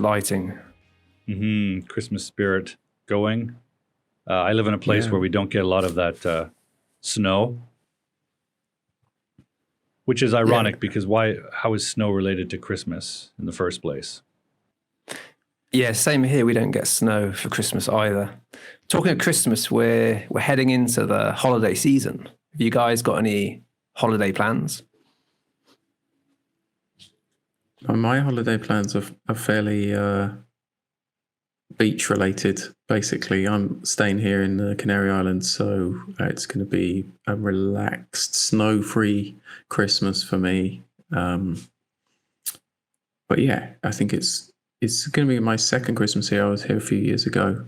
lighting. Christmas spirit going. I live in a place where we don't get a lot of that snow, which is ironic because how is snow related to Christmas in the first place? Yeah, same here. We don't get snow for Christmas either. Talking of Christmas, we're heading into the holiday season. Have you guys got any holiday plans? My holiday plans are fairly beach related. Basically, I'm staying here in the Canary Islands, so it's going to be a relaxed, snow-free Christmas for me. But yeah, I think it's going to be my second Christmas here. I was here a few years ago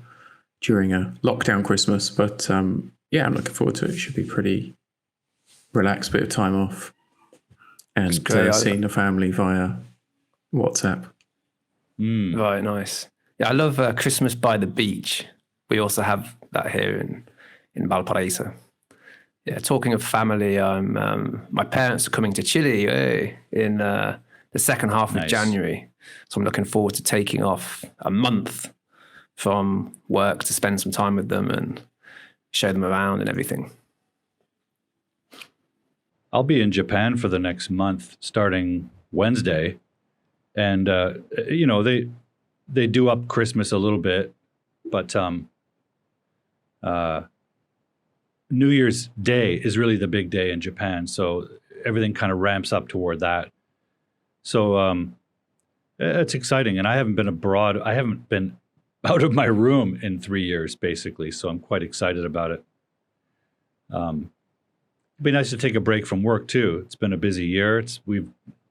during a lockdown Christmas, but yeah, I'm looking forward to it. It should be pretty relaxed, bit of time off, and seeing the family via WhatsApp. Right, nice. Yeah, I love Christmas by the beach. We also have that here in Valparaiso. Yeah, talking of family, my parents are coming to Chile in the second half of January. So I'm looking forward to taking off a month from work to spend some time with them and show them around and everything. I'll be in Japan for the next month, starting Wednesday. And, they do up Christmas a little bit, but New Year's Day is really the big day in Japan. So everything kind of ramps up toward that. So it's exciting. And I haven't been abroad. I haven't been out of my room in 3 years, basically. So I'm quite excited about it. It'd be nice to take a break from work, too. It's been a busy year.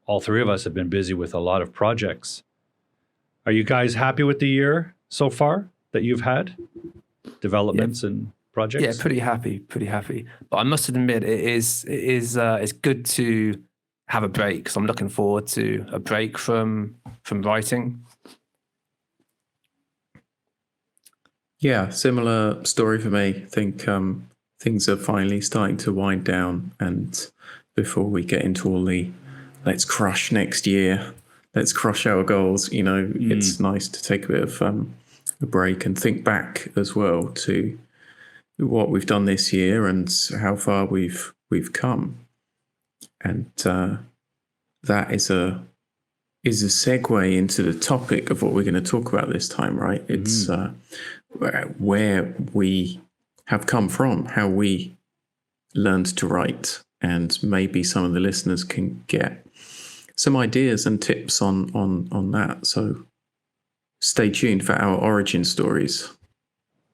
All three of us have been busy with a lot of projects. Are you guys happy with the year so far that you've had? Developments and projects? Yeah, pretty happy. But I must admit, it's good to have a break. So I'm looking forward to a break from writing. Yeah, similar story for me. I think things are finally starting to wind down, and before we get into all the let's crush next year, let's crush our goals, it's nice to take a bit of a break and think back as well to what we've done this year and how far we've come. And that is a segue into the topic of what we're going to talk about this time, right? It's where we have come from, how we learned to write, and maybe some of the listeners can get some ideas and tips on that. So stay tuned for our origin stories.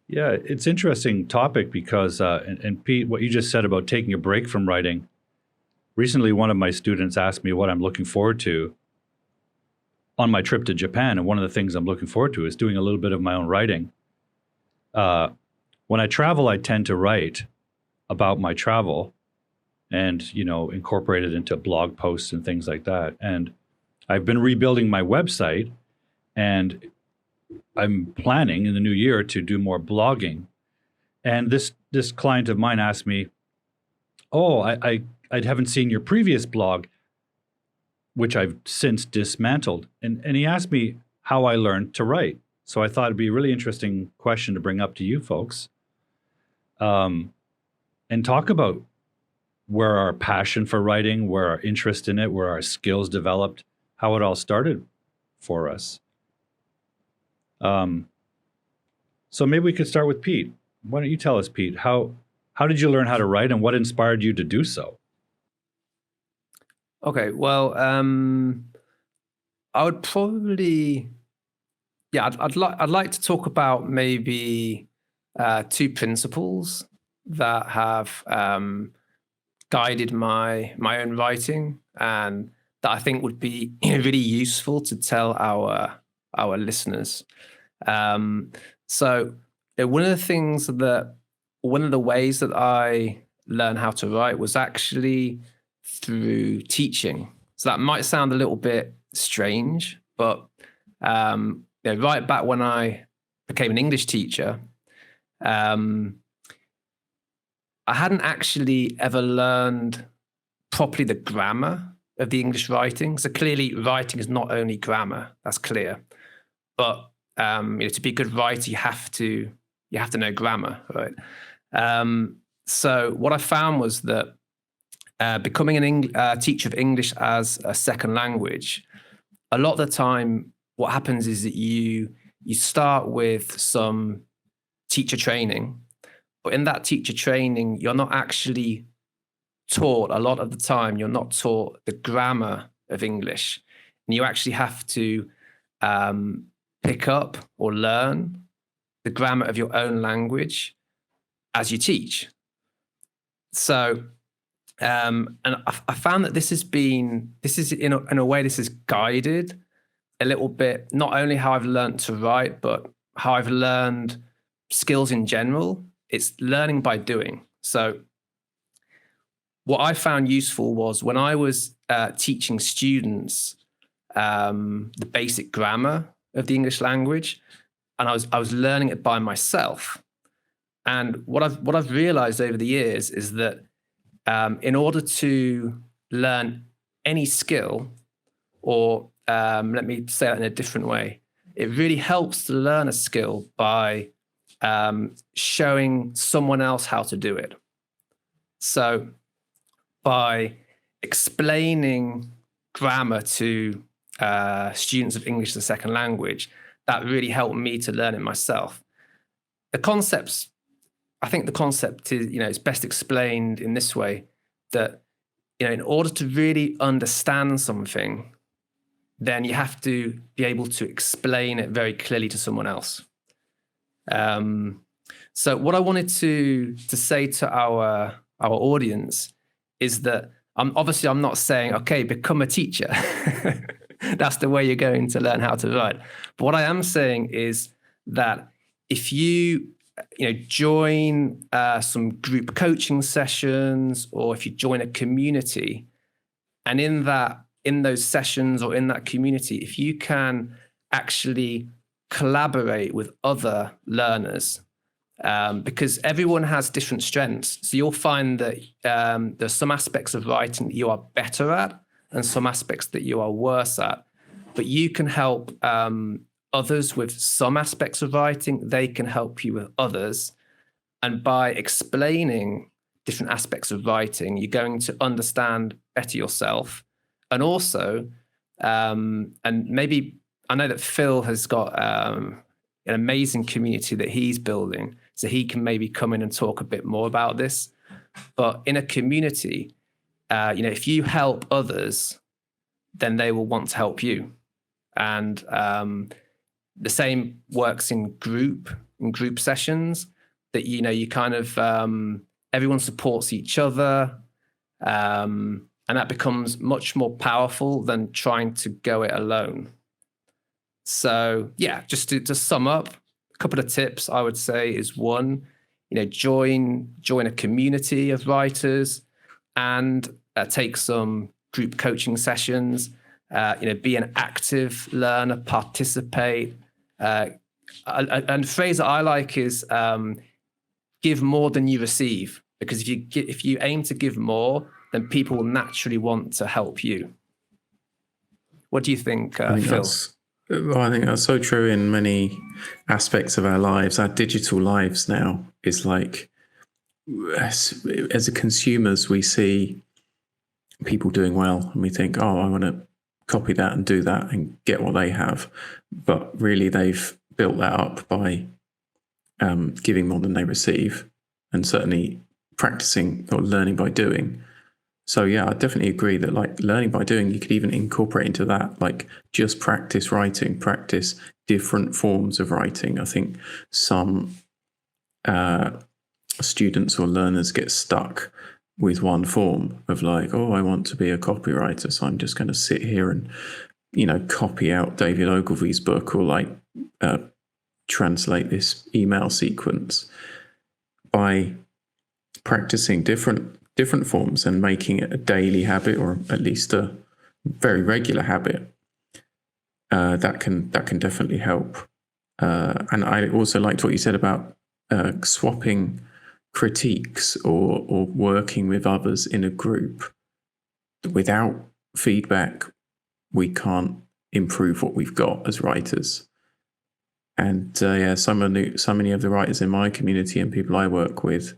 Yeah, it's an interesting topic because, and Pete, what you just said about taking a break from writing. Recently, one of my students asked me what I'm looking forward to on my trip to Japan. And one of the things I'm looking forward to is doing a little bit of my own writing. When I travel, I tend to write about my travel and, incorporate it into blog posts and things like that. And I've been rebuilding my website, and I'm planning in the new year to do more blogging. And this client of mine asked me, I haven't seen your previous blog, which I've since dismantled. And he asked me how I learned to write. So I thought it'd be a really interesting question to bring up to you folks, and talk about where our passion for writing, where our interest in it, where our skills developed, how it all started for us. So maybe we could start with Pete. Why don't you tell us, Pete, how did you learn how to write, and what inspired you to do so? Okay, well, I would probably, I'd like to talk about maybe two principles that have guided my own writing, and that I think would be really useful to tell our listeners. So one of the ways that I learned how to write was actually through teaching. So that might sound a little bit strange, but right back when I became an English teacher, I hadn't actually ever learned properly the grammar of the English writing. So clearly writing is not only grammar, that's clear. but to be a good writer, you have to know grammar, right? So what I found was that becoming a teacher of English as a second language, a lot of the time, what happens is that you start with some teacher training, but in that teacher training, you're not actually taught, a lot of the time, you're not taught the grammar of English. And you actually have to pick up or learn the grammar of your own language as you teach. So, and I found that this is in a way, this is guided a little bit, not only how I've learned to write, but how I've learned skills in general. It's learning by doing. So what I found useful was when I was teaching students the basic grammar of the English language, and I was learning it by myself. And what I've realized over the years is that in order to learn any skill, or let me say that in a different way, it really helps to learn a skill by showing someone else how to do it. So by explaining grammar to students of English as a second language, that really helped me to learn it myself. I think the concept is, it's best explained in this way, that, in order to really understand something, then you have to be able to explain it very clearly to someone else. So what I wanted to say to our audience is that I'm not saying, okay, become a teacher. That's the way you're going to learn how to write. But what I am saying is that if you join some group coaching sessions, or if you join a community, and in those sessions or in that community, if you can actually collaborate with other learners, because everyone has different strengths. So you'll find that there's some aspects of writing that you are better at and some aspects that you are worse at. But you can help others with some aspects of writing, they can help you with others. And by explaining different aspects of writing, you're going to understand better yourself. And also, and maybe, I know that Phil has got an amazing community that he's building, so he can maybe come in and talk a bit more about this. But in a community, if you help others, then they will want to help you. And the same works in group sessions, that, you kind of, everyone supports each other. And that becomes much more powerful than trying to go it alone. So yeah, just to sum up, a couple of tips I would say is, one, join a community of writers, and take some group coaching sessions. Be an active learner, participate. And the phrase that I like is give more than you receive, because if you aim to give more, then people will naturally want to help you. What do you think, Phil? I think that's so true in many aspects of our lives. Our digital lives now is like, as consumers, we see people doing well and we think, oh, I want to copy that and do that and get what they have. But really, they've built that up by giving more than they receive, and certainly practicing or learning by doing. So yeah, I definitely agree that, like, learning by doing, you could even incorporate into that, like, just practice writing, practice different forms of writing. I think some students or learners get stuck with one form of, like, oh, I want to be a copywriter, so I'm just going to sit here and, copy out David Ogilvy's book, or like translate this email sequence. By practicing different forms and making it a daily habit, or at least a very regular habit, that can definitely help. And I also liked what you said about swapping critiques or working with others in a group. Without feedback, we can't improve what we've got as writers. And so many of the writers in my community and people I work with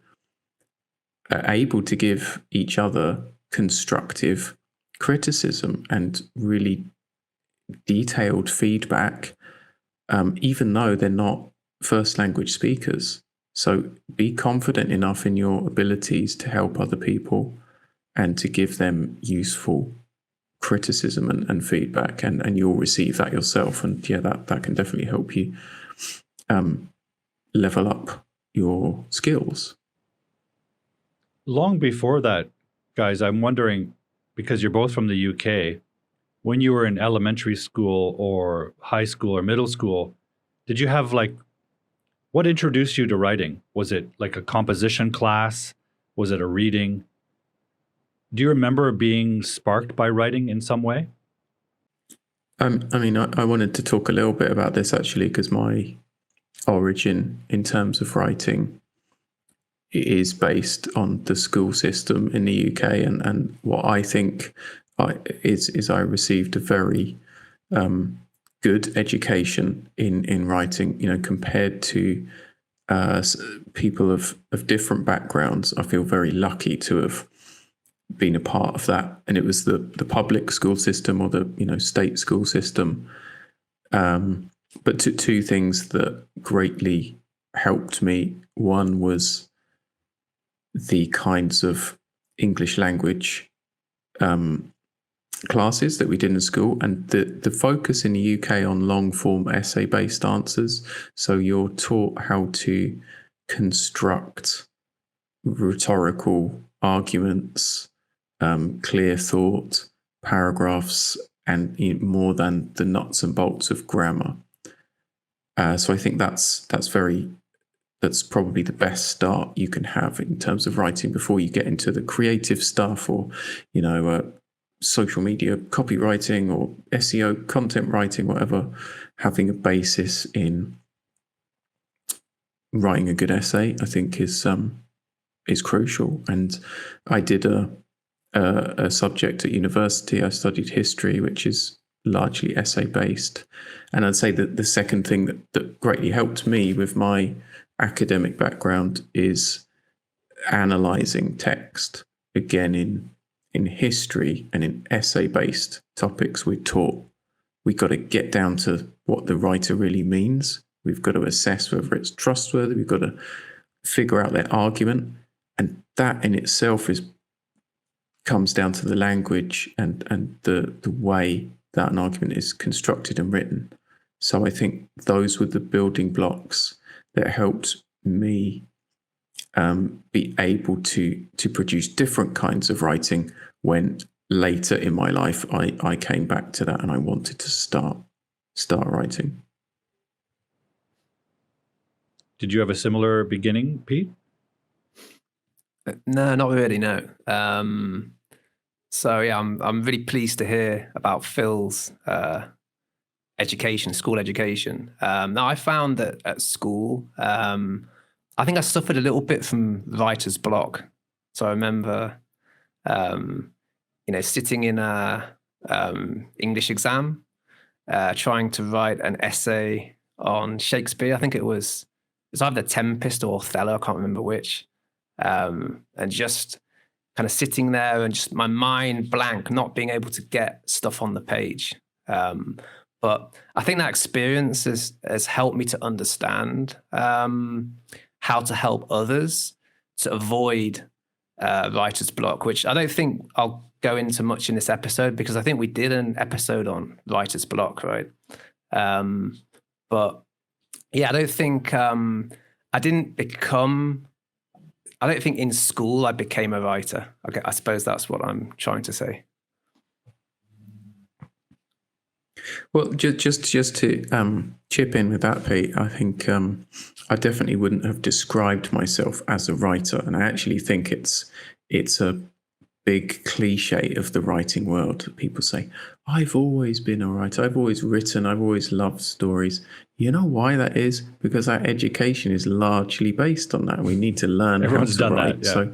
are able to give each other constructive criticism and really detailed feedback, even though they're not first language speakers. So be confident enough in your abilities to help other people and to give them useful criticism and feedback, and you'll receive that yourself. And that can definitely help you level up your skills. Long before that, guys, I'm wondering, because you're both from the UK, when you were in elementary school or high school or middle school, did you have what introduced you to writing? Was it like a composition class? Was it a reading? Do you remember being sparked by writing in some way? I wanted to talk a little bit about this actually, because my origin in terms of writing is based on the school system in the UK, and what I think is I received a very good education in writing. Compared to people of different backgrounds, I feel very lucky to have been a part of that. And it was the public school system or the state school system. But two things that greatly helped me. One was the kinds of English language classes that we did in school, and the focus in the UK on long form essay based answers. So you're taught how to construct rhetorical arguments, clear thought, paragraphs, and more than the nuts and bolts of grammar. So I think that's probably the best start you can have in terms of writing before you get into the creative stuff, or social media copywriting or SEO content writing, whatever. Having a basis in writing a good essay, I think, is crucial. And I did a subject at university. I studied history, which is largely essay based. And I'd say that the second thing that greatly helped me with my academic background is analyzing text. Again, in history and in essay based topics, we're taught we've got to get down to what the writer really means. We've got to assess whether it's trustworthy. We've got to figure out their argument, and that in itself comes down to the language and the way that an argument is constructed and written. So I think those were the building blocks that helped me be able to produce different kinds of writing when later in my life I came back to that and I wanted to start writing. Did you have a similar beginning, Pete? No, not really, no. So yeah, I'm really pleased to hear about Phil's school education. Now, I found that at school, I think I suffered a little bit from writer's block. So I remember, sitting in a English exam, trying to write an essay on Shakespeare. I think it's either Tempest or Othello, I can't remember which. And just kind of sitting there and just my mind blank, not being able to get stuff on the page. But I think that experience has helped me to understand how to help others to avoid writer's block, which I don't think I'll go into much in this episode, because I think we did an episode on writer's block, right? But yeah, I don't think I don't think in school I became a writer. Okay, I suppose that's what I'm trying to say. Well, just to chip in with that, Pete, I think I definitely wouldn't have described myself as a writer, and I actually think it's a big cliche of the writing world. People say, I've always been a writer, I've always written, I've always loved stories. You know why that is? Because our education is largely based on that. We need to learn how to write. That, yeah. So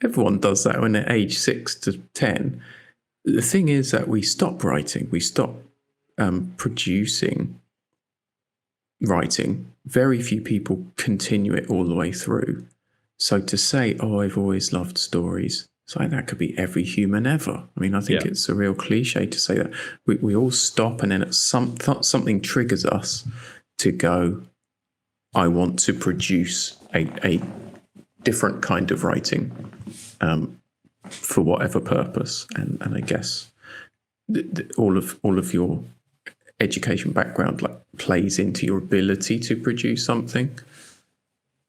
everyone does that when they're age 6 to 10. The thing is that we stop writing, we stop producing writing, very few people continue it all the way through. So to say, oh, I've always loved stories, it's like that could be every human ever. I mean, I think it's a real cliche to say that. We all stop, and then something triggers us to go, I want to produce a different kind of writing for whatever purpose. And I guess all of your education background plays into your ability to produce something.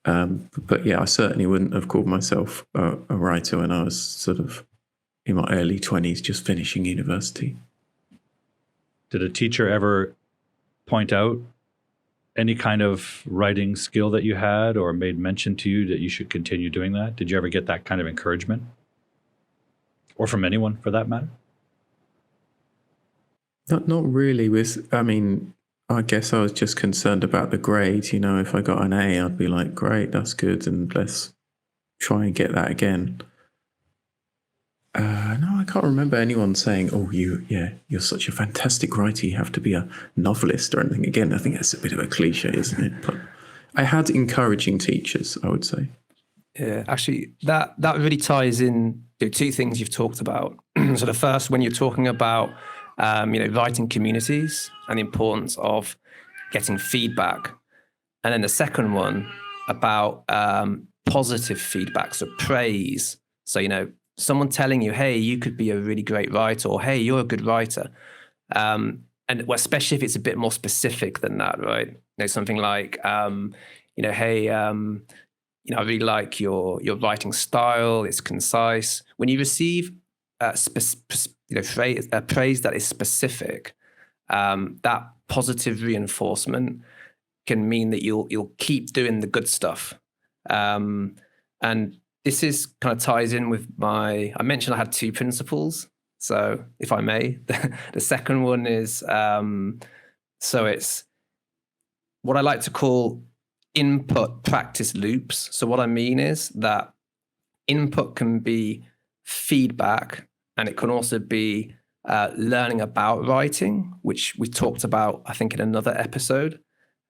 But yeah, I certainly wouldn't have called myself a writer when I was sort of in my early 20s, just finishing university. Did a teacher ever point out any kind of writing skill that you had, or made mention to you that you should continue doing that? Did you ever get that kind of encouragement? Or from anyone, for that matter? Not really. I guess I was just concerned about the grade. If I got an A, I'd be like, great, that's good, and let's try and get that again. No, I can't remember anyone saying, oh, you're such a fantastic writer, you have to be a novelist or anything. Again, I think that's a bit of a cliche, isn't it? But I had encouraging teachers, I would say. Yeah, actually, that really ties in to two things you've talked about. So the first, when you're talking about writing communities and the importance of getting feedback, and then the second one about positive feedback, so praise. So someone telling you, hey, you could be a really great writer, or hey, you're a good writer, and especially if it's a bit more specific than that, right? Something like hey, I really like your writing style. It's concise. When you receive praise that is specific, that positive reinforcement can mean that you'll keep doing the good stuff. And this is kind of ties in with I mentioned I had two principles. So if I may, the second one is, so it's what I like to call input practice loops. So what I mean is that input can be feedback, and it can also be learning about writing, which we talked about, I think, in another episode.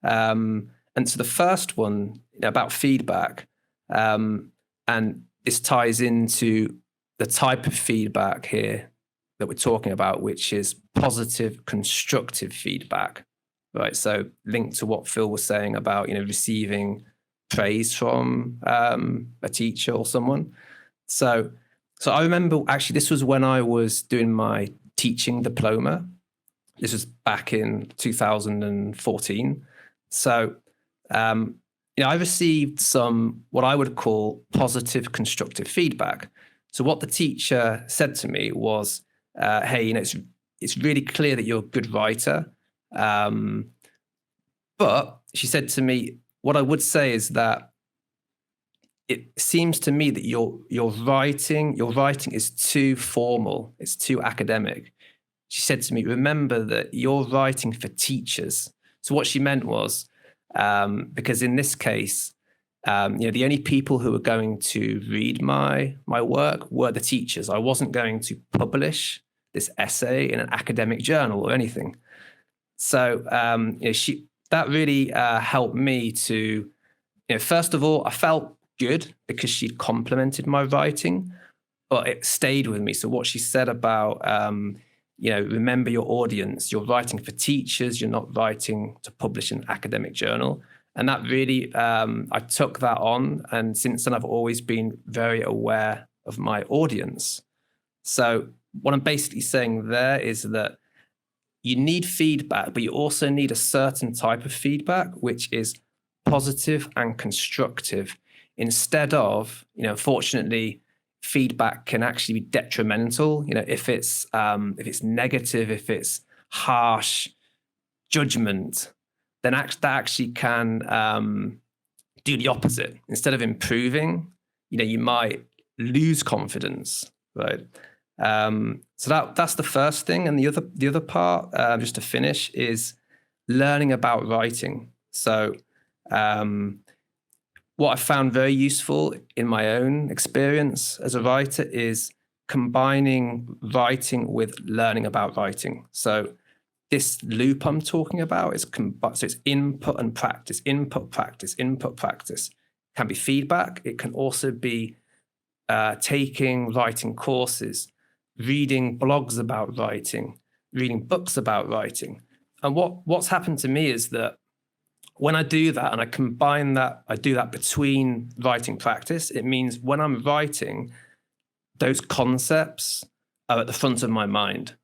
And so the first one about feedback, and this ties into the type of feedback here that we're talking about, which is positive, constructive feedback, right? So linked to what Phil was saying about, receiving praise from a teacher or someone. So I remember, actually, this was when I was doing my teaching diploma. This was back in 2014. So, I received some, what I would call positive, constructive feedback. So what the teacher said to me was, hey, it's really clear that you're a good writer. But she said to me, what I would say is that it seems to me that your writing is too formal. It's too academic. She said to me, remember that you're writing for teachers. So what she meant was, because in this case, the only people who were going to read my work were the teachers. I wasn't going to publish this essay in an academic journal or anything. So that really helped me to, first of all, I felt good because she'd complimented my writing, but it stayed with me. So what she said about, remember your audience, you're writing for teachers, you're not writing to publish in an academic journal. And that really, I took that on. And since then, I've always been very aware of my audience. So what I'm basically saying there is that you need feedback, but you also need a certain type of feedback, which is positive and constructive. Instead of, unfortunately, feedback can actually be detrimental. If it's negative, if it's harsh judgment, then that actually can do the opposite. Instead of improving, you might lose confidence, right? So that's the first thing, and the other part, just to finish, is learning about writing. So what I found very useful in my own experience as a writer is combining writing with learning about writing. So this loop I'm talking about is so it's input and practice, input, practice, input, practice. It can be feedback. It can also be writing courses, reading blogs about writing, reading books about writing. And what's happened to me is that when I do that and I combine that, I do that between writing practice, it means when I'm writing, those concepts are at the front of my mind.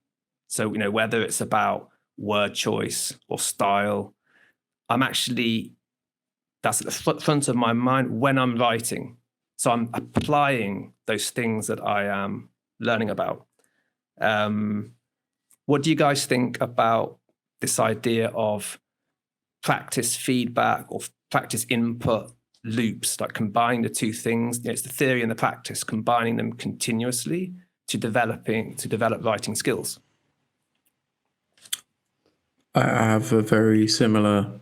So, whether it's about word choice or style, that's at the front of my mind when I'm writing. So I'm applying those things that I am learning about. What do you guys think about this idea of practice feedback or practice input loops, like combining the two things? It's the theory and the practice, combining them continuously to develop writing skills. I have a very similar,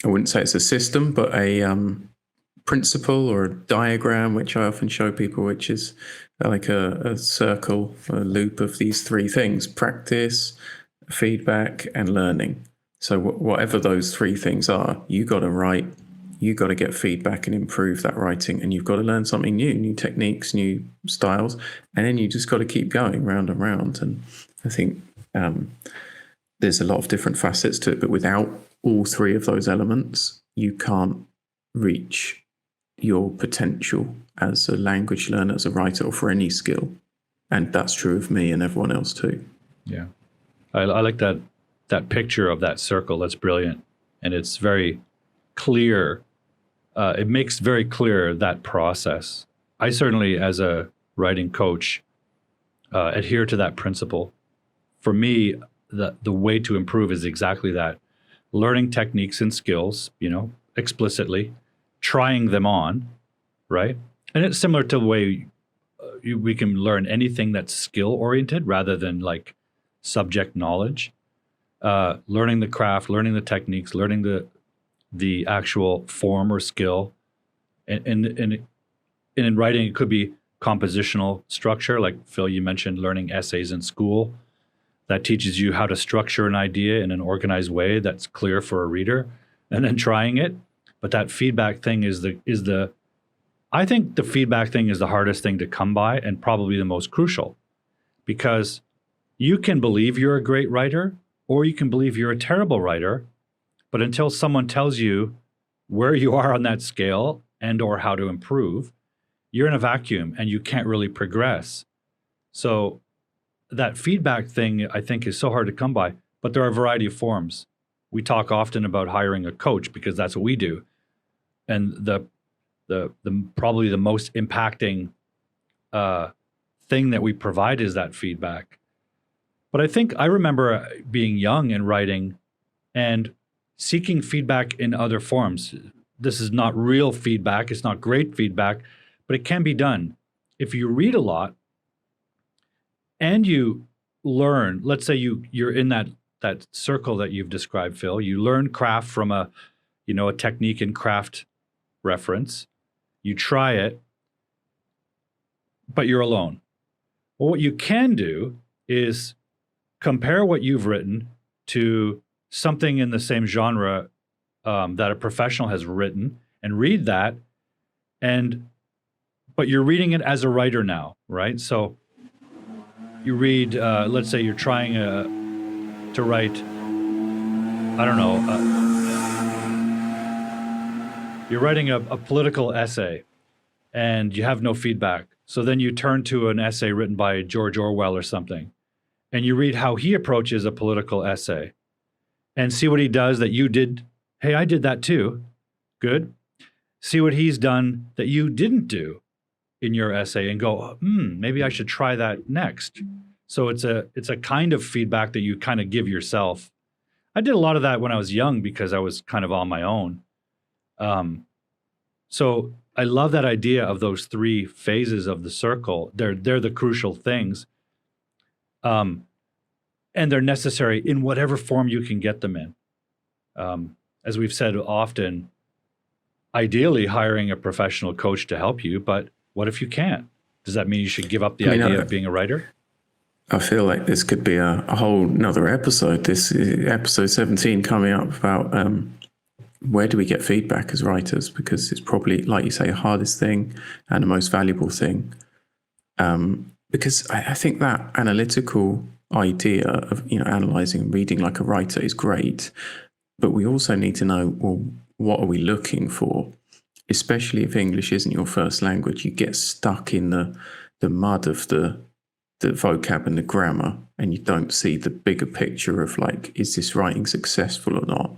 I wouldn't say it's a system, but a principle or a diagram, which I often show people, which is like a circle, a loop of these three things: practice, feedback, and learning. So whatever those three things are, you got to write, you got to get feedback and improve that writing, and you've got to learn something new techniques, new styles, and then you just got to keep going round and round. And I think there's a lot of different facets to it, but without all three of those elements, you can't reach your potential as a language learner, as a writer, or for any skill. And that's true of me and everyone else too. Yeah. I like that picture of that circle. That's brilliant. And it's very clear. It makes very clear that process. I certainly, as a writing coach, adhere to that principle. For me, the way to improve is exactly that. Learning techniques and skills, explicitly, trying them on, right? And it's similar to the way we can learn anything that's skill-oriented rather than like subject knowledge. Learning the craft, learning the techniques, learning the actual form or skill. And in writing, it could be compositional structure, like Phil, you mentioned learning essays in school. That teaches you how to structure an idea in an organized way that's clear for a reader, and then trying it. But that feedback thing I think the feedback thing is the hardest thing to come by and probably the most crucial, because you can believe you're a great writer or you can believe you're a terrible writer, but until someone tells you where you are on that scale and or how to improve, you're in a vacuum and you can't really progress. So that feedback thing, I think, is so hard to come by, but there are a variety of forms. We talk often about hiring a coach because that's what we do. And the probably the most impacting thing that we provide is that feedback. But I think I remember being young and writing and seeking feedback in other forms. This is not real feedback. It's not great feedback, but it can be done. If you read a lot and you learn, let's say you're in that circle that you've described, Phil, you learn craft from a technique and craft reference, you try it, but you're alone. Well, what you can do is compare what you've written to something in the same genre that a professional has written and read that, but you're reading it as a writer now, right? So you read, let's say you're trying to write, I don't know, you're writing a political essay and you have no feedback. So then you turn to an essay written by George Orwell or something, and you read how he approaches a political essay and see what he does that you did. Hey, I did that too. Good. See what he's done that you didn't do in your essay and go, maybe I should try that next. So it's a kind of feedback that you kind of give yourself. I did a lot of that when I was young because I was kind of on my own. So I love that idea of those three phases of the circle. They're the crucial things. And they're necessary in whatever form you can get them in. As we've said often, ideally hiring a professional coach to help you, but what if you can't? Does that mean you should give up the idea of being a writer? I feel like this could be a whole another episode. This is episode 17 coming up about where do we get feedback as writers? Because it's probably, like you say, the hardest thing and the most valuable thing. Because I think that analytical idea of analyzing and reading like a writer is great, but we also need to know, well, what are we looking for? Especially if English isn't your first language, you get stuck in the mud of the vocab and the grammar, and you don't see the bigger picture of like, is this writing successful or not?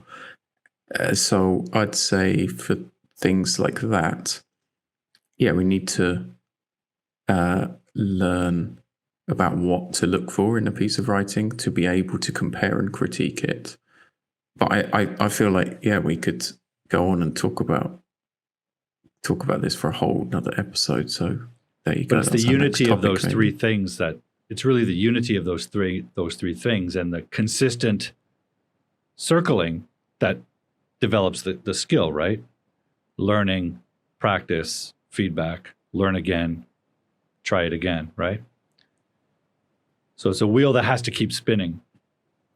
So I'd say for things like that, yeah, we need to learn about what to look for in a piece of writing to be able to compare and critique it. But I feel like, yeah, we could go on and talk about this for a whole another episode. So there you go. But it's the unity of those three things that it's really the unity of those three things and the consistent circling that develops the skill, right? Learning, practice, feedback, learn again, try it again, right? So it's a wheel that has to keep spinning.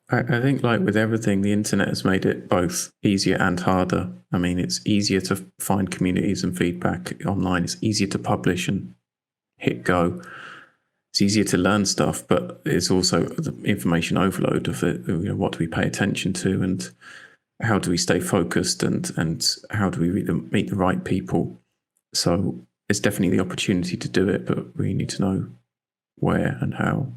I think, like with everything, the internet has made it both easier and harder. I mean, it's easier to find communities and feedback online. It's easier to publish and hit go. It's easier to learn stuff, but it's also the information overload of it. What do we pay attention to, and how do we stay focused, and how do we meet the right people? So it's definitely the opportunity to do it, but we need to know where and how.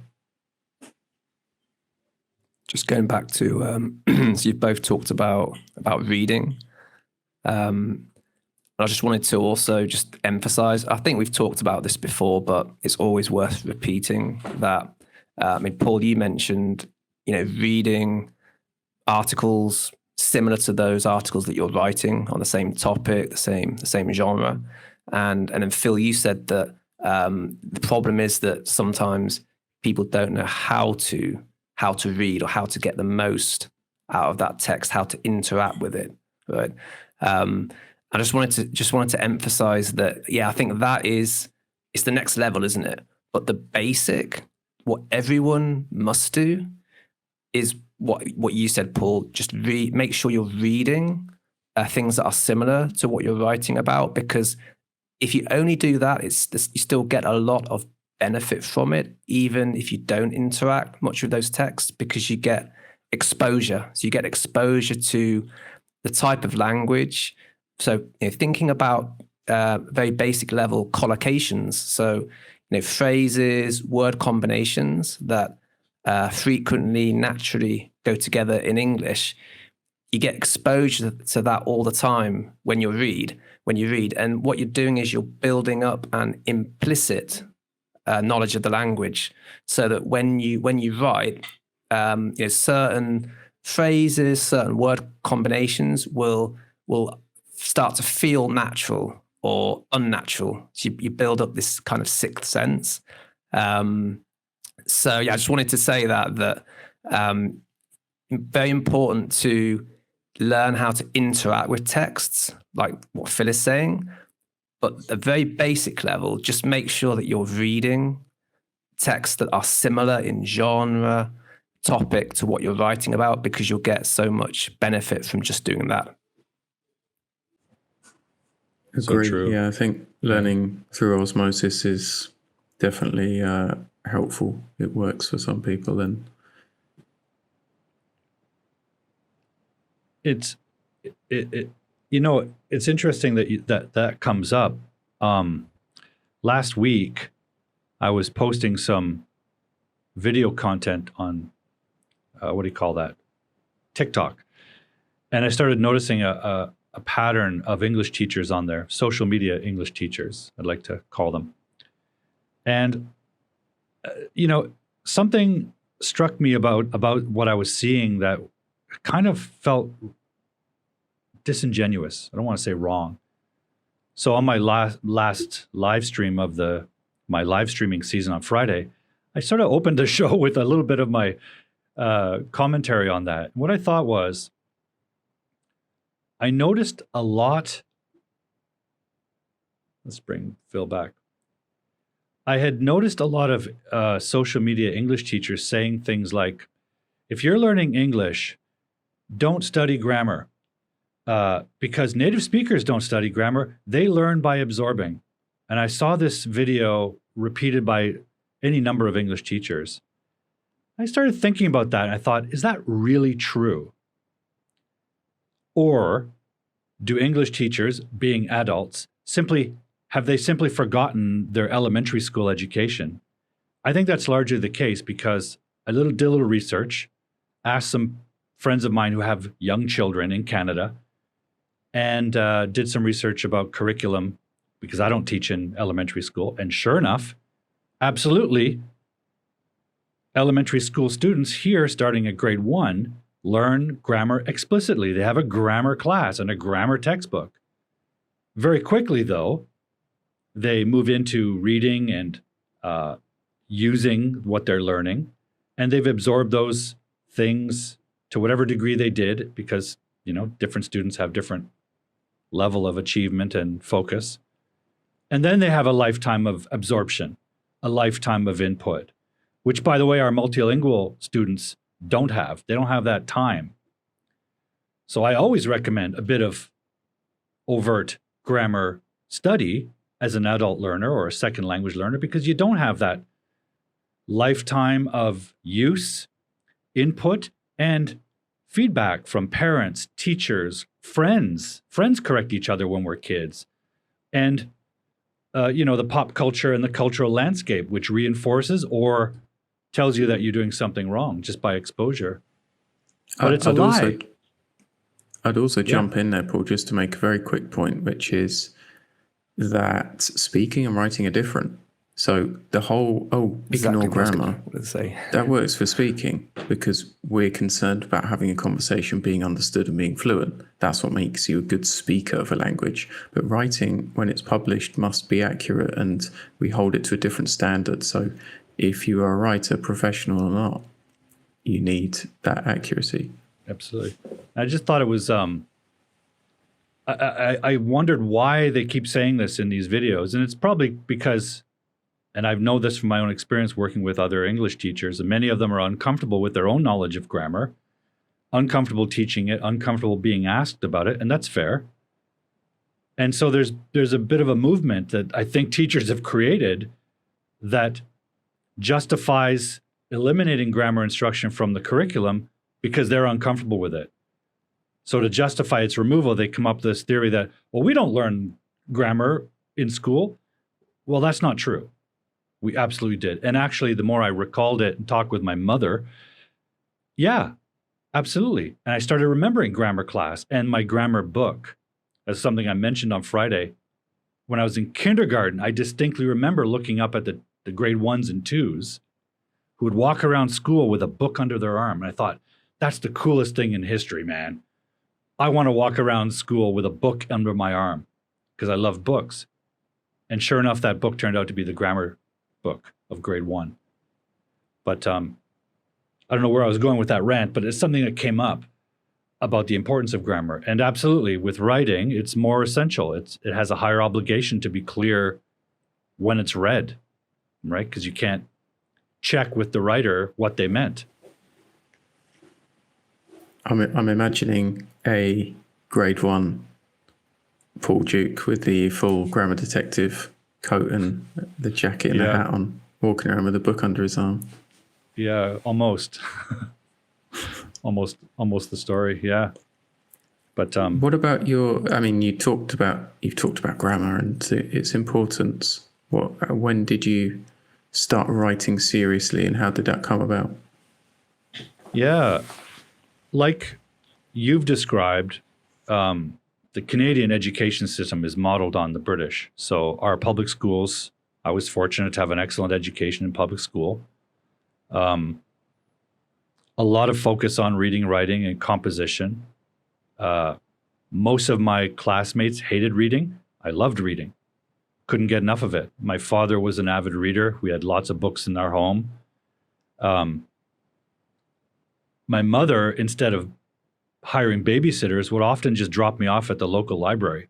Just going back to, so you've both talked about reading. I just wanted to also just emphasize, I think we've talked about this before, but it's always worth repeating that. I mean, Paul, you mentioned, reading articles similar to those articles that you're writing on the same topic, the same genre. And then Phil, you said that the problem is that sometimes people don't know how to read or how to get the most out of that text, how to interact with it, right? I just wanted to emphasize that, yeah, I think it's the next level, isn't it? But the basic, what everyone must do is what you said, Paul, just make sure you're reading things that are similar to what you're writing about, because if you only do that, you still get a lot of benefit from it, even if you don't interact much with those texts, because you get exposure. So you get exposure to the type of language. So thinking about very basic level collocations, so phrases, word combinations that frequently, naturally go together in English, you get exposure to that all the time when you read. And what you're doing is you're building up an implicit knowledge of the language, so that when you write, certain phrases, certain word combinations will start to feel natural or unnatural. So you build up this kind of sixth sense. So yeah, I just wanted to say that very important to learn how to interact with texts, like what Phil is saying. But at a very basic level, just make sure that you're reading texts that are similar in genre, topic to what you're writing about, because you'll get so much benefit from just doing that. Agree. So true. Yeah, I think learning through osmosis is definitely helpful. It works for some people, and it's interesting that comes up. Last week, I was posting some video content on what do you call that? TikTok, and I started noticing a pattern of English teachers on there, social media English teachers, I'd like to call them. And, something struck me about what I was seeing that kind of felt disingenuous. I don't want to say wrong. So on my last live stream of my live streaming season on Friday, I sort of opened the show with a little bit of my commentary on that. What I thought was, I noticed a lot. Let's bring Phil back. I had noticed a lot of social media English teachers saying things like, if you're learning English, don't study grammar. Because native speakers don't study grammar, they learn by absorbing. And I saw this video repeated by any number of English teachers. I started thinking about that, and I thought, is that really true? Or do English teachers, being adults, have they simply forgotten their elementary school education? I think that's largely the case because I did a little research, asked some friends of mine who have young children in Canada, and did some research about curriculum because I don't teach in elementary school. And sure enough, absolutely, elementary school students here starting at grade 1 learn grammar explicitly. They have a grammar class and a grammar textbook. Very quickly, though, they move into reading and using what they're learning, and they've absorbed those things to whatever degree they did because, different students have different level of achievement and focus. And then they have a lifetime of absorption, a lifetime of input, which, by the way, our multilingual students don't have. They don't have that time. So I always recommend a bit of overt grammar study as an adult learner or a second language learner because you don't have that lifetime of use, input, and feedback from parents, teachers, friends. Friends correct each other when we're kids. And, the pop culture and the cultural landscape, which reinforces or tells you that you're doing something wrong just by exposure. But it's a lie. I'd also jump in there, Paul, just to make a very quick point, which is that speaking and writing are different. So the whole, ignore grammar, that works for speaking because we're concerned about having a conversation, being understood and being fluent. That's what makes you a good speaker of a language. But writing, when it's published, must be accurate and we hold it to a different standard. So if you are a writer, professional or not, you need that accuracy. Absolutely. I just thought it was, I wondered why they keep saying this in these videos. And it's probably because, and I know this from my own experience working with other English teachers, and many of them are uncomfortable with their own knowledge of grammar, uncomfortable teaching it, uncomfortable being asked about it, and that's fair. And so there's a bit of a movement that I think teachers have created that justifies eliminating grammar instruction from the curriculum because they're uncomfortable with it. So to justify its removal, they come up with this theory that, well, we don't learn grammar in school. Well, that's not true. We absolutely did. And actually, the more I recalled it and talked with my mother, yeah, absolutely. And I started remembering grammar class and my grammar book as something I mentioned on Friday. When I was in kindergarten, I distinctly remember looking up at the grade 1s and 2s who would walk around school with a book under their arm. And I thought, that's the coolest thing in history, man. I want to walk around school with a book under my arm because I love books. And sure enough, that book turned out to be the grammar book of grade 1. But I don't know where I was going with that rant, but it's something that came up about the importance of grammar. And absolutely, with writing, it's more essential. It has a higher obligation to be clear when it's read, right? Because you can't check with the writer what they meant. I'm imagining a grade 1 Paul Duke with the full grammar detective coat and the jacket and the hat on, walking around with a book under his arm. Yeah, almost. almost the story, yeah. But what about you've talked about grammar and its importance. When did you start writing seriously and how did that come about? Yeah, like you've described, the Canadian education system is modeled on the British. So our public schools, I was fortunate to have an excellent education in public school. A lot of focus on reading, writing, and composition. Most of my classmates hated reading. I loved reading. Couldn't get enough of it. My father was an avid reader. We had lots of books in our home. My mother, instead of hiring babysitters, would often just drop me off at the local library,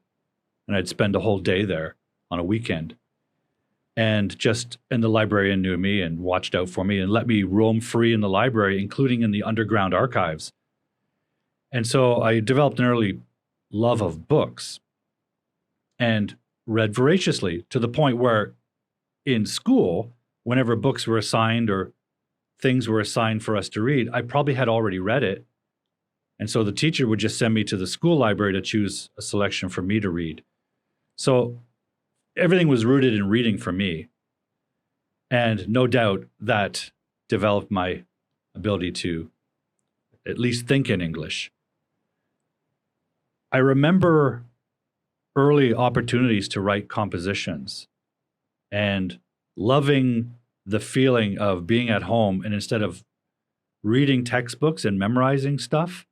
and I'd spend a whole day there on a weekend. And the librarian knew me and watched out for me and let me roam free in the library, including in the underground archives. And so I developed an early love of books and read voraciously, to the point where in school, whenever books were assigned or things were assigned for us to read, I probably had already read it. And so the teacher would just send me to the school library to choose a selection for me to read. So everything was rooted in reading for me. And no doubt that developed my ability to at least think in English. I remember early opportunities to write compositions and loving the feeling of being at home, and instead of reading textbooks and memorizing stuff,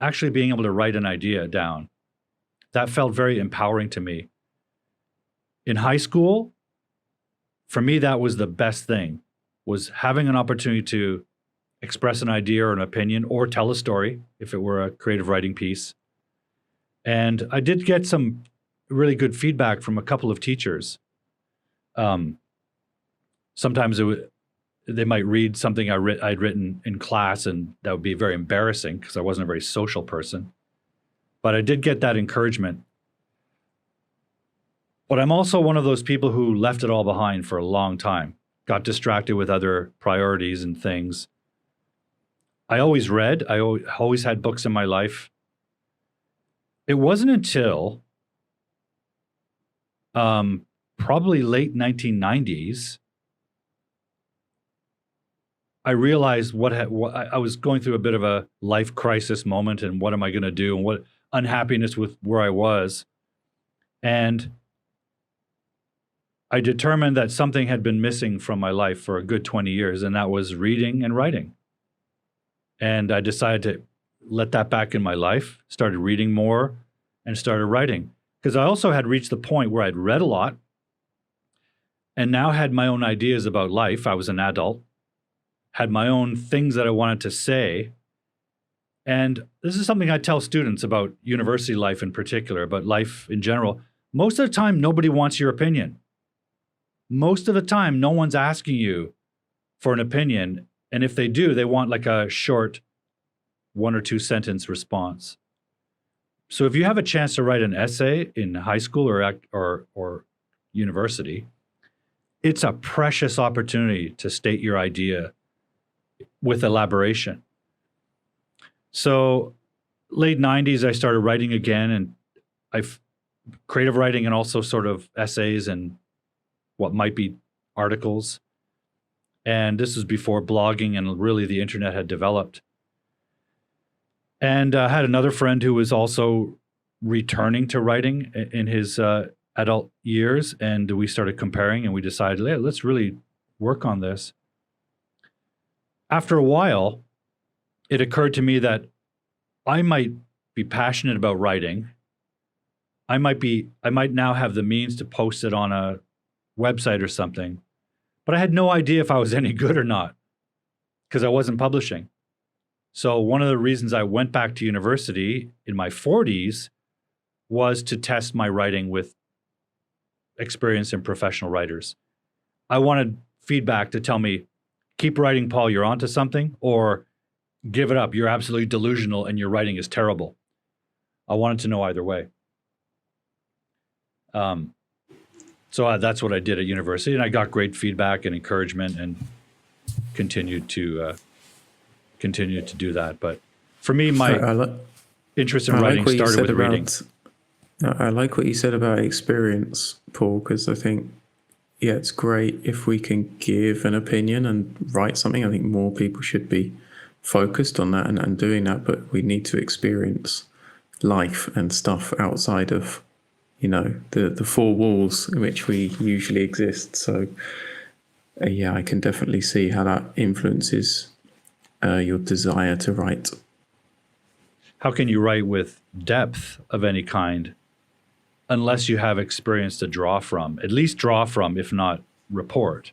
actually being able to write an idea down. That felt very empowering to me. In high school, for me, that was the best thing, was having an opportunity to express an idea or an opinion or tell a story if it were a creative writing piece. And I did get some really good feedback from a couple of teachers. Sometimes they might read something I'd written in class, and that would be very embarrassing because I wasn't a very social person. But I did get that encouragement. But I'm also one of those people who left it all behind for a long time, got distracted with other priorities and things. I always read. I always had books in my life. It wasn't until probably late 1990s, I realized what I was going through a bit of a life crisis moment, and what am I going to do, and what unhappiness with where I was. And I determined that something had been missing from my life for a good 20 years, and that was reading and writing. And I decided to let that back in my life, started reading more, and started writing. Because I also had reached the point where I'd read a lot and now had my own ideas about life. I was an adult, had my own things that I wanted to say. And this is something I tell students about university life in particular, but life in general. Most of the time, nobody wants your opinion. Most of the time, no one's asking you for an opinion. And if they do, they want like a short 1 or 2 sentence response. So if you have a chance to write an essay in high school or university, it's a precious opportunity to state your idea with elaboration. So late 90s, I started writing again, and creative writing and also sort of essays and what might be articles. And this was before blogging and really the internet had developed. And I had another friend who was also returning to writing in his adult years, and we started comparing, and we decided, hey, let's really work on this. After a while, it occurred to me that I might be passionate about writing. I might now have the means to post it on a website or something, but I had no idea if I was any good or not because I wasn't publishing. So one of the reasons I went back to university in my 40s was to test my writing with experienced and professional writers. I wanted feedback to tell me, keep writing, Paul, you're onto something, or give it up, you're absolutely delusional and your writing is terrible. I wanted to know either way. So that's what I did at university, and I got great feedback and encouragement and continued to do that. But for me, my interest in writing started with reading. I like what you said about experience, Paul, because I think, yeah, it's great if we can give an opinion and write something. I think more people should be focused on that and doing that, but we need to experience life and stuff outside of, the 4 walls in which we usually exist. So, yeah, I can definitely see how that influences your desire to write. How can you write with depth of any kind unless you have experience to draw from? At least draw from, if not report,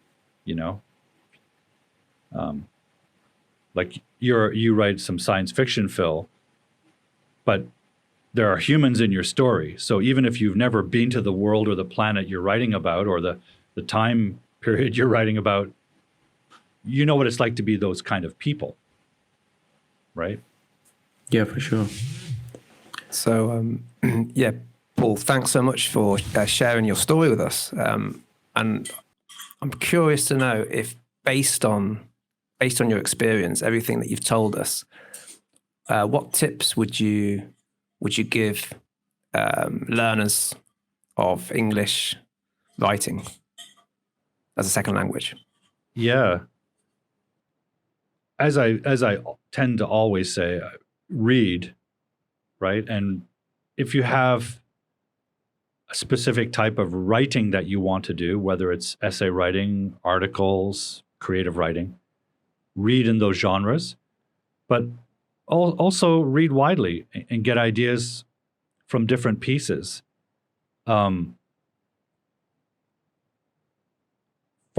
like you write some science fiction, Phil, but there are humans in your story. So even if you've never been to the world or the planet you're writing about, or the the time period you're writing about, you know what it's like to be those kind of people, right? Yeah, for sure. So, yeah, Paul, thanks so much for sharing your story with us. And I'm curious to know if, based on your experience, everything that you've told us, what tips would you give learners of English writing as a second language? Yeah. As I tend to always say, read, right? And if you have a specific type of writing that you want to do, whether it's essay writing, articles, creative writing, read in those genres, but also read widely and get ideas from different pieces. For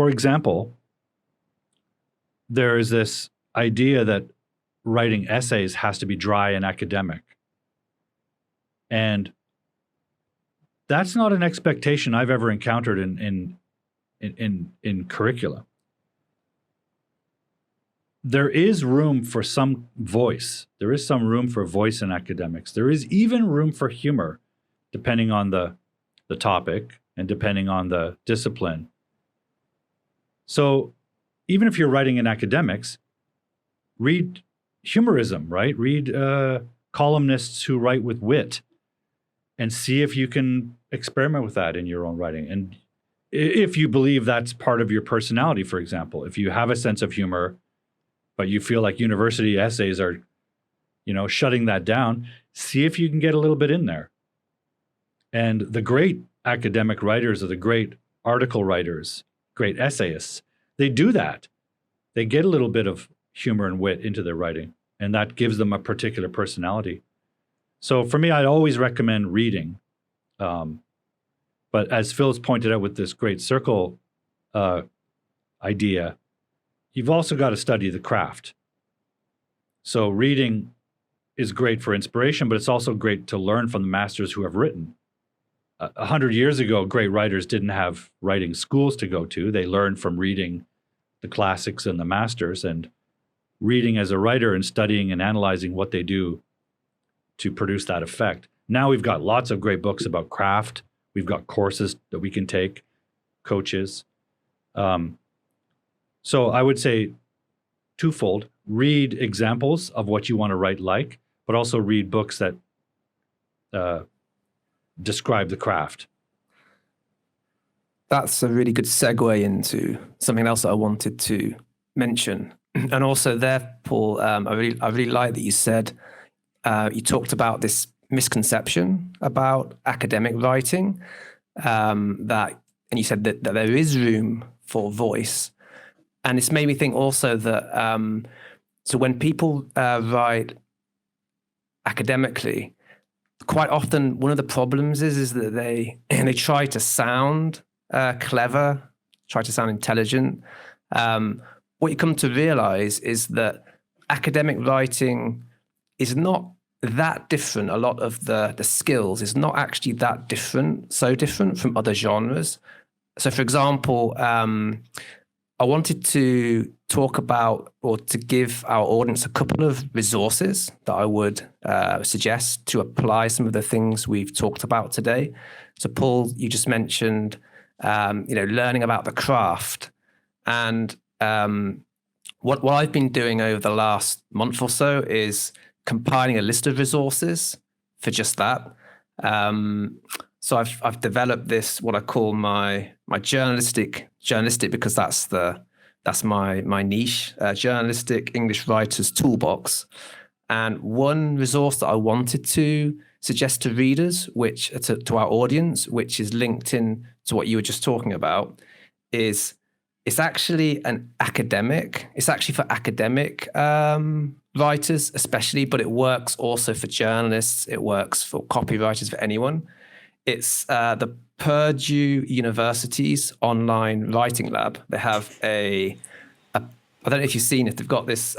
example, there is this idea that writing essays has to be dry and academic. And that's not an expectation I've ever encountered in curricula. There is room for some voice. There is some room for voice in academics. There is even room for humor, depending on the topic and depending on the discipline. So even if you're writing in academics, read humorism, right? Read columnists who write with wit and see if you can experiment with that in your own writing. And if you believe that's part of your personality, for example, if you have a sense of humor, but you feel like university essays are, shutting that down, see if you can get a little bit in there. And the great academic writers or the great article writers, great essayists, they do that. They get a little bit of humor and wit into their writing, and that gives them a particular personality. So for me, I'd always recommend reading. But as Phil's pointed out with this great circle idea, you've also got to study the craft. So reading is great for inspiration, but it's also great to learn from the masters who have written. 100 years ago, great writers didn't have writing schools to go to. They learned from reading the classics and the masters, and reading as a writer and studying and analyzing what they do to produce that effect. Now we've got lots of great books about craft. We've got courses that we can take, coaches. So I would say twofold: read examples of what you want to write like, but also read books that describe the craft. That's a really good segue into something else that I wanted to mention. And also there, Paul, I really like that you said, you talked about this misconception about academic writing, and you said that there is room for voice. And it's made me think also that, so when people write academically, quite often one of the problems is that they try to sound clever, try to sound intelligent. What you come to realize is that academic writing is not that different. A lot of the skills is not actually that different, so different from other genres. So for example, I wanted to talk about, or to give our audience a couple of resources that I would suggest to apply some of the things we've talked about today. So Paul, you just mentioned, learning about the craft. And what I've been doing over the last month or so is compiling a list of resources for just that. So I've developed this, what I call my journalistic, because that's my niche, journalistic English writers toolbox. And one resource that I wanted to suggest to readers, which to our audience, which is linked in to what you were just talking about, is it's actually it's actually for academic writers especially, but it works also for journalists, it works for copywriters, for anyone. It's the Purdue University's online writing lab. They have I don't know if you've seen it. They've got this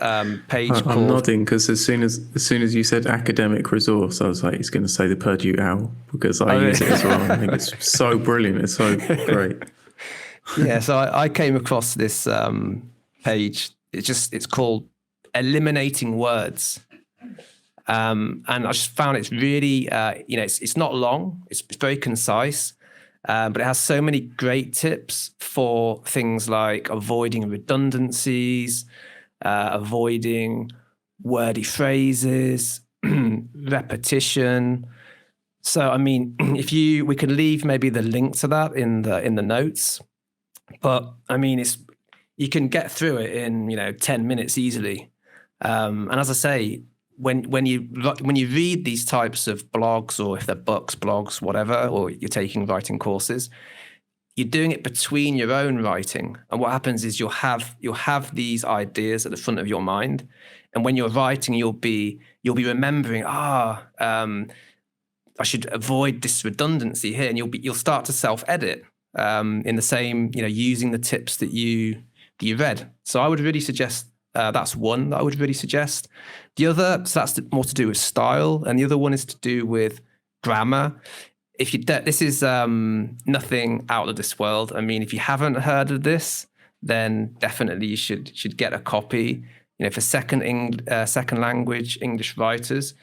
page called... I'm nodding because as soon as you said academic resource, I was like, he's going to say the Purdue OWL, because I use it as well. I think it's so brilliant. It's so great. Yeah, so I came across this page. It's called Eliminating Words. And I just found it's really, it's not long. It's very concise, but it has so many great tips for things like avoiding redundancies, avoiding wordy phrases, repetition. So, I mean, we can leave maybe the link to that in the notes, but I mean, you can get through it in 10 minutes easily. And as I say, when you read these types of blogs, or if they're books, blogs, whatever, or you're taking writing courses, you're doing it between your own writing. And what happens is you'll have these ideas at the front of your mind, and when you're writing, you'll be remembering, I should avoid this redundancy here, and you'll start to self-edit in the same, using the tips that you read. So I would really suggest that's one that I would really suggest. The other, so that's more to do with style, and the other one is to do with grammar. This is nothing out of this world. I mean, if you haven't heard of this, then definitely you should get a copy. For second language English writers,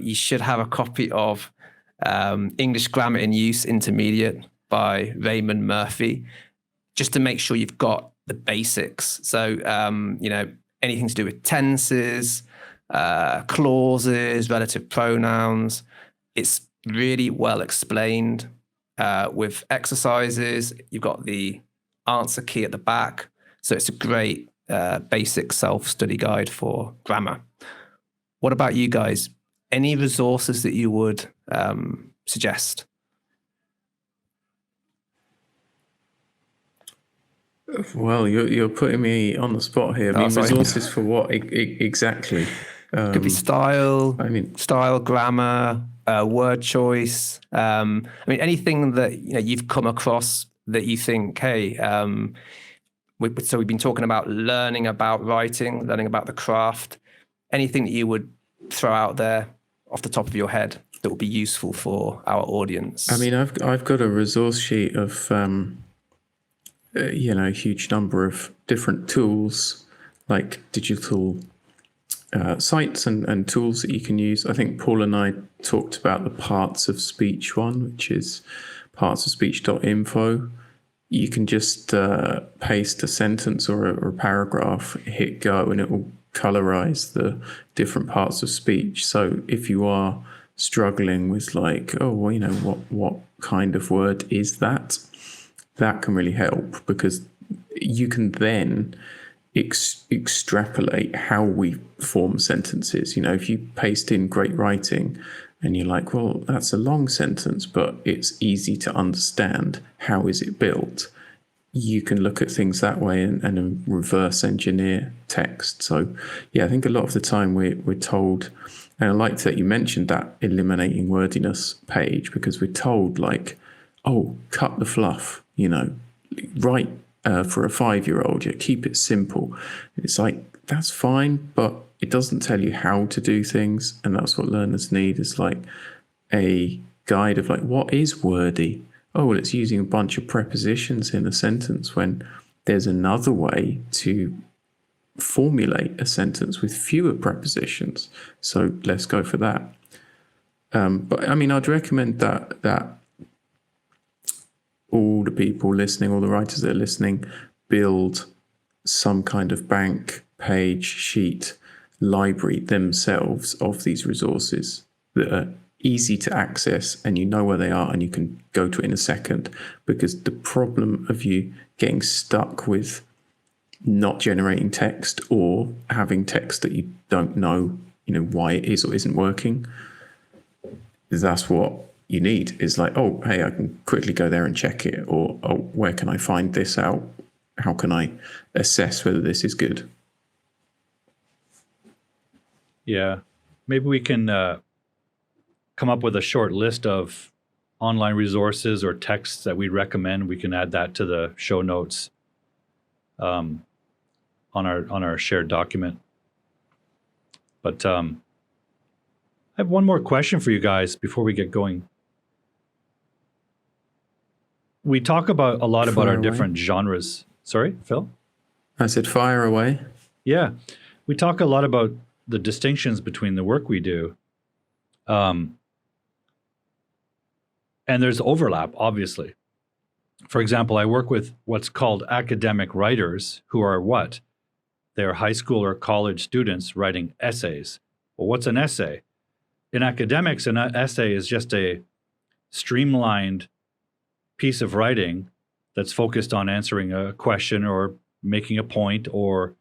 you should have a copy of English Grammar in Use Intermediate by Raymond Murphy, just to make sure you've got the basics. So, anything to do with tenses, clauses, relative pronouns. It's really well explained with exercises. You've got the answer key at the back. So it's a great basic self-study guide for grammar. What about you guys? Any resources that you would suggest? Well, you're putting me on the spot here. I mean, resources for what exactly? Could be style. Style, grammar, word choice. I mean, anything that you've come across that you think, hey, so we've been talking about learning about writing, learning about the craft. Anything that you would throw out there off the top of your head that would be useful for our audience? I mean, I've got a resource sheet of a huge number of different tools, like digital sites and tools that you can use. I think Paul and I talked about the Parts of Speech one, which is partsofspeech.info. You can just paste a sentence or a paragraph, hit go, and it will colorize the different parts of speech. So if you are struggling with what kind of word is that, that can really help, because you can then extrapolate how we form sentences. If you paste in great writing and you're like, well, that's a long sentence, but it's easy to understand. How is it built? You can look at things that way and reverse engineer text. So yeah, I think a lot of the time we're told, and I liked that you mentioned that eliminating wordiness page, because we're told cut the fluff, write for a 5-year-old, keep it simple. It's like, that's fine, but it doesn't tell you how to do things. And that's what learners need, is like a guide of what is wordy? Oh, well, it's using a bunch of prepositions in a sentence, when there's another way to formulate a sentence with fewer prepositions. So let's go for that. But I mean, I'd recommend that all the people listening, all the writers that are listening, build some kind of bank, page, sheet, library themselves of these resources that are easy to access, and where they are, and you can go to it in a second. Because the problem of you getting stuck with not generating text, or having text that you don't know, why it is or isn't working, that's what you need, is like, oh, hey, I can quickly go there and check it, or, oh, where can I find this out? How can I assess whether this is good? Yeah, maybe we can come up with a short list of online resources or texts that we recommend. We can add that to the show notes on our shared document. But I have one more question for you guys before we get going. we talk about a lot about Fire our away. different genres. Sorry, Phil? I said fire away. Yeah. We talk a lot about the distinctions between the work we do. And there's overlap, obviously. For example, I work with what's called academic writers, who are what? They're high school or college students writing essays. Well, what's an essay? In academics, an essay is just a streamlined piece of writing that's focused on answering a question or making a point or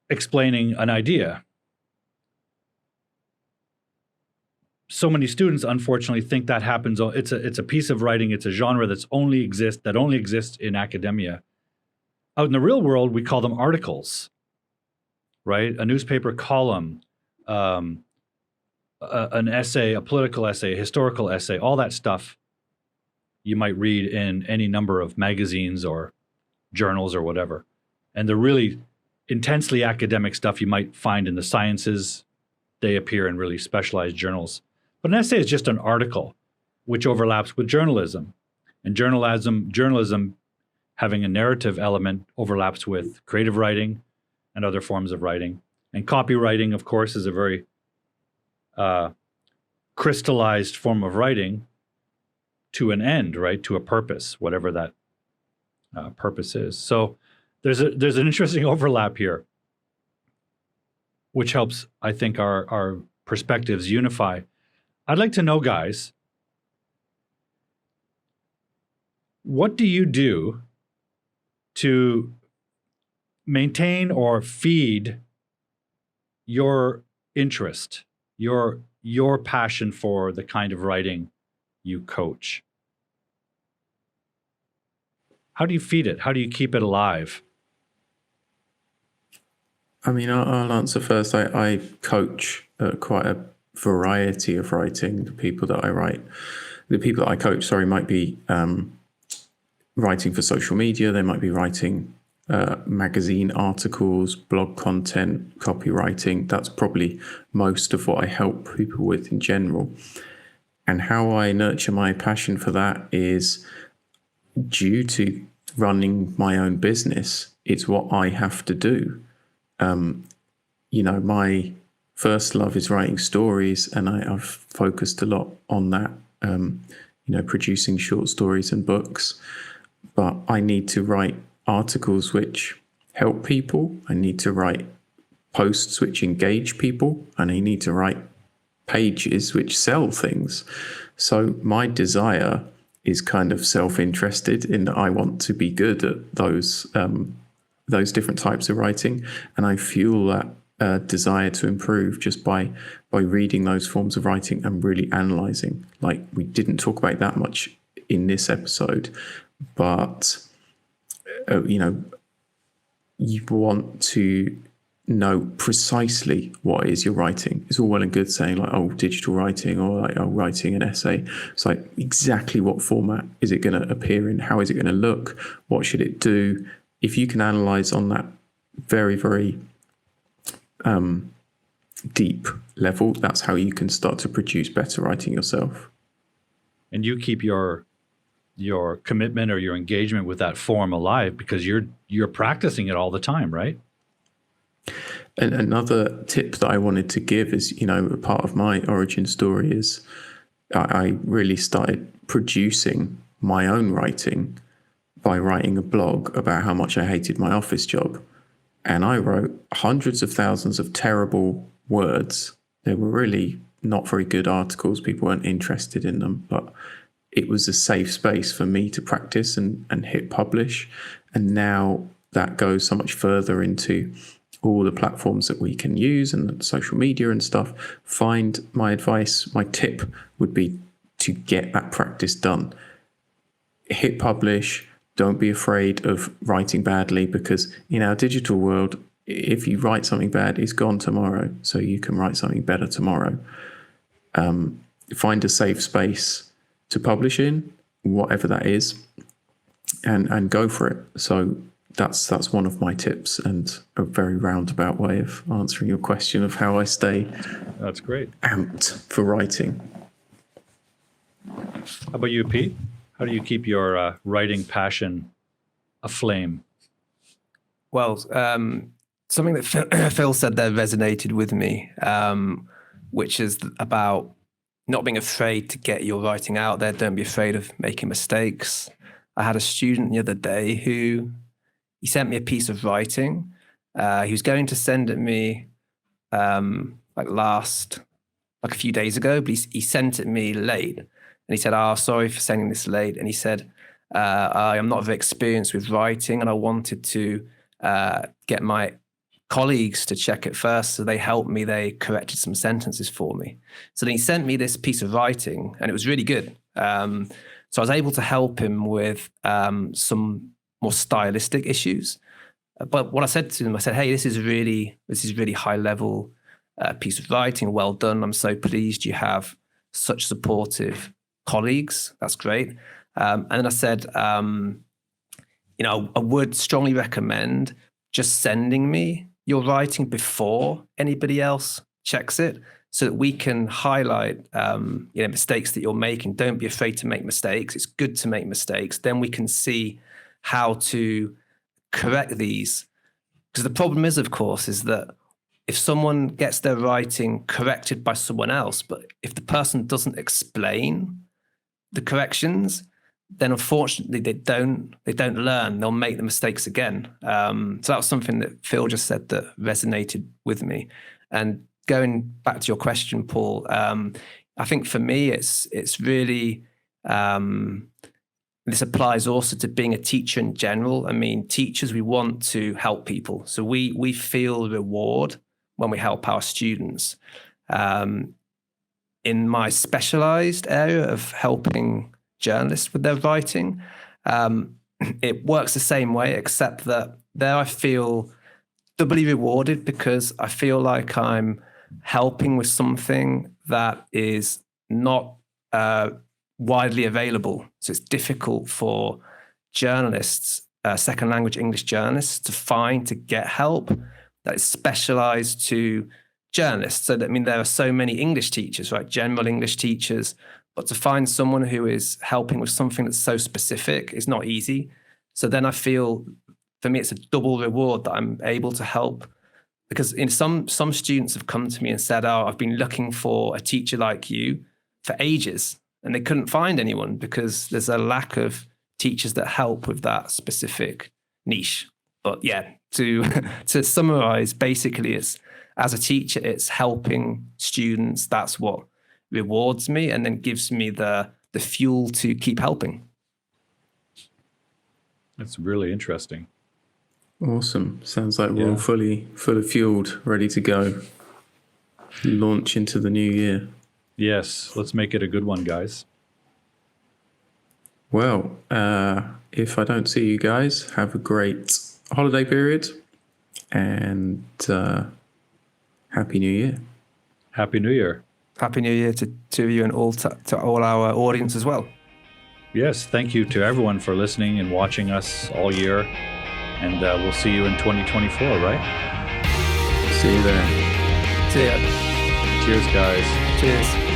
explaining an idea. So many students, unfortunately, think that happens. It's a piece of writing. It's a genre that only exists in academia. Out in the real world, we call them articles, right? A newspaper column, an essay, a political essay, a historical essay, all that stuff you might read in any number of magazines or journals or whatever. And the really intensely academic stuff you might find in the sciences, they appear in really specialized journals. But an essay is just an article which overlaps with journalism. And journalism having a narrative element overlaps with creative writing and other forms of writing. And copywriting, of course, is a very crystallized form of writing to an end, right? To a purpose, whatever that purpose is. So there's an interesting overlap here, which helps, I think, our perspectives unify. I'd like to know, guys, what do you do to maintain or feed your interest, your passion for the kind of writing you coach? How do you feed it? How do you keep it alive? I mean, I'll answer first. I coach quite a variety of writing. The people that I coach, might be writing for social media. They might be writing magazine articles, blog content, copywriting. That's probably most of what I help people with in general. And how I nurture my passion for that is due to running my own business. It's what I have to do. My first love is writing stories, and I've focused a lot on that, producing short stories and books. But I need to write articles which help people. I need to write posts which engage people, and I need to write pages which sell things. So my desire is kind of self-interested in that I want to be good at those different types of writing, and I fuel that desire to improve just by reading those forms of writing and really analyzing. Like, we didn't talk about that much in this episode, but you want to know precisely what it is you're writing. It's all well and good saying like, oh, digital writing, or like, oh, writing an essay. It's like, exactly what format is it going to appear in? How is it going to look? What should it do? If you can analyze on that very, very deep level, that's how you can start to produce better writing yourself. And you keep your commitment or your engagement with that form alive because you're practicing it all the time, right? And another tip that I wanted to give is, a part of my origin story is I really started producing my own writing by writing a blog about how much I hated my office job. And I wrote hundreds of thousands of terrible words. They were really not very good articles. People weren't interested in them, but it was a safe space for me to practice and hit publish. And now that goes so much further into all the platforms that we can use and social media and stuff. My tip would be to get that practice done. Hit publish. Don't be afraid of writing badly, because in our digital world, if you write something bad, it's gone tomorrow. So you can write something better tomorrow. Find a safe space to publish in, whatever that is, and go for it. So that's one of my tips, and a very roundabout way of answering your question of how I stay That's great. amped for writing. How about you, Pete? How do you keep your writing passion aflame? Well, something that Phil said there resonated with me, which is about not being afraid to get your writing out there. Don't be afraid of making mistakes. I had a student the other day who he sent me a piece of writing. He was going to send it me like a few days ago, but he sent it me late. And he said, "Oh, sorry for sending this late." And he said, "I am not very experienced with writing, and I wanted to get my colleagues to check it first." So they helped me. They corrected some sentences for me. So then he sent me this piece of writing, and it was really good. So I was able to help him with some more stylistic issues. But what I said to him, I said, "Hey, this is really high level piece of writing. Well done. I'm so pleased you have such supportive colleagues. That's great." And then I said, "You know, I would strongly recommend just sending me your writing before anybody else checks it, so that we can highlight mistakes that you're making. Don't be afraid to make mistakes. It's good to make mistakes. Then we can see how to correct these." Because the problem is, of course, is that if someone gets their writing corrected by someone else, but if the person doesn't explain the corrections, then unfortunately they don't learn. They'll make the mistakes again. So that was something that Phil just said that resonated with me. And going back to your question, Paul, I think for me it's really this applies also to being a teacher in general. I mean, teachers, we want to help people, so we feel reward when we help our students. In my specialized area of helping journalists with their writing, it works the same way, except that there I feel doubly rewarded because I feel like I'm helping with something that is not widely available. So it's difficult for journalists, second language English journalists, to get help that is specialized to journalists. So that, I mean, there are so many English teachers, right? General English teachers, but to find someone who is helping with something that's so specific is not easy. So then I feel, for me, it's a double reward that I'm able to help, because in some students have come to me and said, "Oh, I've been looking for a teacher like you for ages," and they couldn't find anyone because there's a lack of teachers that help with that specific niche. But yeah, to summarize, basically, it's, as a teacher, it's helping students. That's what rewards me and then gives me the fuel to keep helping. That's really interesting. Awesome. Sounds like we're all fully fueled, ready to go. Launch into the new year. Yes, let's make it a good one, guys. Well, if I don't see you guys, have a great holiday period, and Happy New Year. Happy New Year. Happy New Year to you and to all our audience as well. Yes, thank you to everyone for listening and watching us all year. And we'll see you in 2024, right? See you there. See ya. Cheers, guys. Cheers.